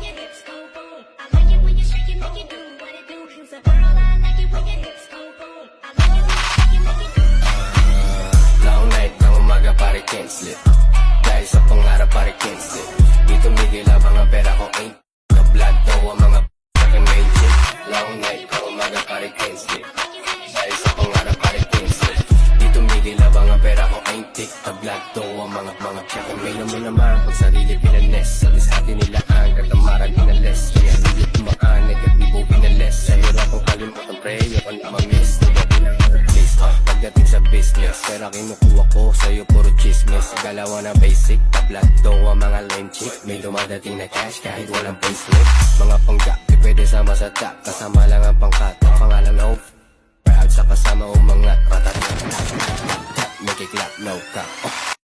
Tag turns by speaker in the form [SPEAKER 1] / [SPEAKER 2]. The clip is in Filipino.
[SPEAKER 1] your hips go boom. I like it when you shake it, make it do what it do. So girl, I like it when your hips go boom. I like it when you shake it, make it do.
[SPEAKER 2] Long night ng umaga pare can't sleep. Dahil sa pangarap pare can't sleep. Di tumigil ang mga pera ko ain't the blood daw ang mga saking main chick. Long night ng umaga pare can't sleep. Dahil sa pangarap pare can't sleep. Di tumigil ang mga pera ko ain't tick the blood daw ang mga saking main naman pag sarili pinanes. Sa disarte nila ang katamaran inales. Kaya hindi tumaan negatibo pinales. Sa hirap ang kalimutan pre yung kung namamiss. Pagdating sa business, pera kinukuha ko sa'yo puro chismis. Galawa na basic, tablat daw ang mga lame chick. May dumadating na cash kahit walang payslip. Mga pangga, di pwede sama sa top. Kasama lang ang pangkat, pangalan na proud sa kasama umangat. Make it clap, no cap.